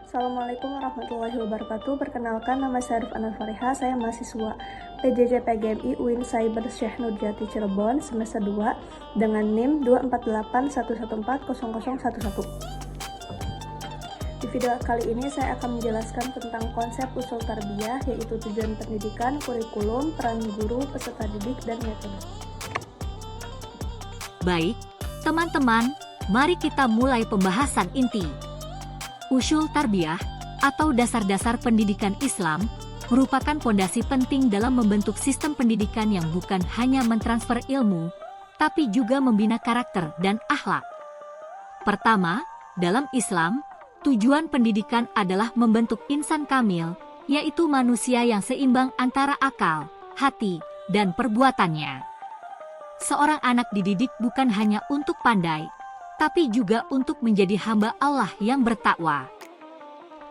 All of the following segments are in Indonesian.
Assalamualaikum warahmatullahi wabarakatuh. Perkenalkan, nama saya Arif Anwar Fariha. Saya mahasiswa PJJ PGMI UIN Cyber Syekh Nurjati Cirebon semester 2 dengan NIM 24811400011. Di video kali ini saya akan menjelaskan tentang konsep usul tarbiyah, yaitu tujuan pendidikan, kurikulum, peran guru, peserta didik, dan metode. Baik, teman-teman, mari kita mulai pembahasan inti. Usul tarbiyah atau dasar-dasar pendidikan Islam merupakan fondasi penting dalam membentuk sistem pendidikan yang bukan hanya mentransfer ilmu, tapi juga membina karakter dan akhlak. Pertama, dalam Islam, tujuan pendidikan adalah membentuk insan kamil, yaitu manusia yang seimbang antara akal, hati, dan perbuatannya. Seorang anak dididik bukan hanya untuk pandai, tapi juga untuk menjadi hamba Allah yang bertakwa.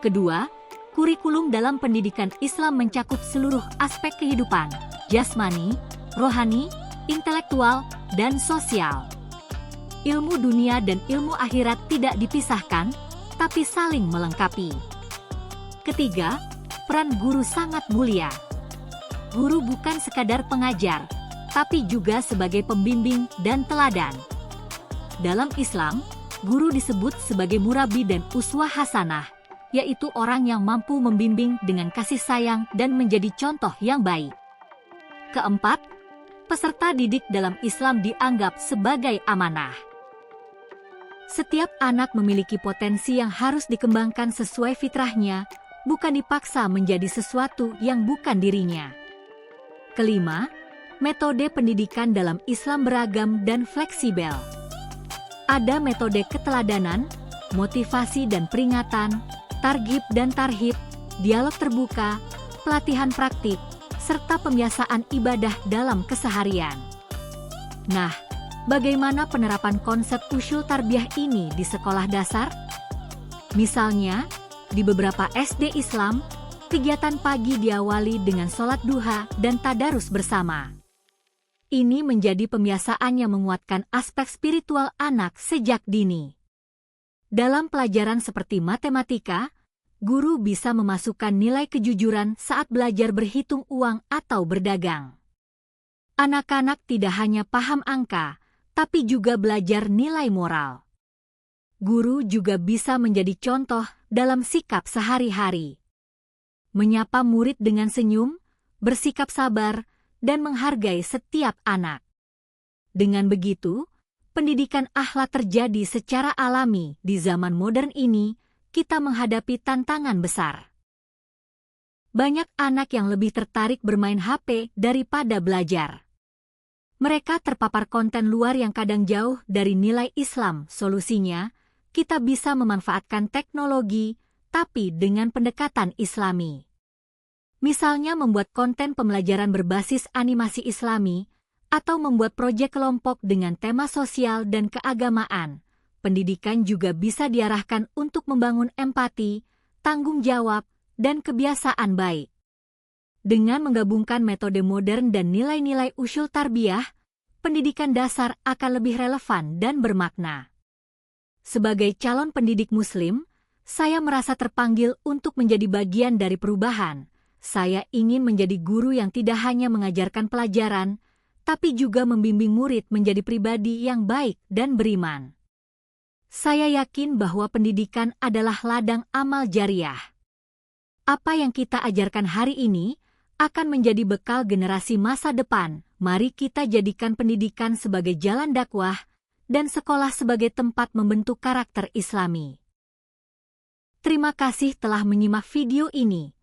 Kedua, kurikulum dalam pendidikan Islam mencakup seluruh aspek kehidupan, jasmani, rohani, intelektual, dan sosial. Ilmu dunia dan ilmu akhirat tidak dipisahkan, tapi saling melengkapi. Ketiga, peran guru sangat mulia. Guru bukan sekadar pengajar, tapi juga sebagai pembimbing dan teladan. Dalam Islam, guru disebut sebagai murabi dan uswah hasanah, yaitu orang yang mampu membimbing dengan kasih sayang dan menjadi contoh yang baik. Keempat, peserta didik dalam Islam dianggap sebagai amanah. Setiap anak memiliki potensi yang harus dikembangkan sesuai fitrahnya, bukan dipaksa menjadi sesuatu yang bukan dirinya. Kelima, metode pendidikan dalam Islam beragam dan fleksibel. Ada metode keteladanan, motivasi dan peringatan, targhib dan tarhib, dialog terbuka, pelatihan praktik, serta pembiasaan ibadah dalam keseharian. Nah, bagaimana penerapan konsep usul tarbiyah ini di sekolah dasar? Misalnya, di beberapa SD Islam, kegiatan pagi diawali dengan sholat duha dan tadarus bersama. Ini menjadi pembiasaan yang menguatkan aspek spiritual anak sejak dini. Dalam pelajaran seperti matematika, guru bisa memasukkan nilai kejujuran saat belajar berhitung uang atau berdagang. Anak-anak tidak hanya paham angka, tapi juga belajar nilai moral. Guru juga bisa menjadi contoh dalam sikap sehari-hari. Menyapa murid dengan senyum, bersikap sabar, dan menghargai setiap anak. Dengan begitu, pendidikan akhlak terjadi secara alami di zaman modern ini. Kita menghadapi tantangan besar. Banyak anak yang lebih tertarik bermain HP daripada belajar. Mereka terpapar konten luar yang kadang jauh dari nilai Islam. Solusinya, kita bisa memanfaatkan teknologi, tapi dengan pendekatan Islami. Misalnya membuat konten pembelajaran berbasis animasi Islami, atau membuat proyek kelompok dengan tema sosial dan keagamaan. Pendidikan juga bisa diarahkan untuk membangun empati, tanggung jawab, dan kebiasaan baik. Dengan menggabungkan metode modern dan nilai-nilai usul tarbiyah, pendidikan dasar akan lebih relevan dan bermakna. Sebagai calon pendidik Muslim, saya merasa terpanggil untuk menjadi bagian dari perubahan. Saya ingin menjadi guru yang tidak hanya mengajarkan pelajaran, tapi juga membimbing murid menjadi pribadi yang baik dan beriman. Saya yakin bahwa pendidikan adalah ladang amal jariah. Apa yang kita ajarkan hari ini akan menjadi bekal generasi masa depan. Mari kita jadikan pendidikan sebagai jalan dakwah dan sekolah sebagai tempat membentuk karakter Islami. Terima kasih telah menyimak video ini.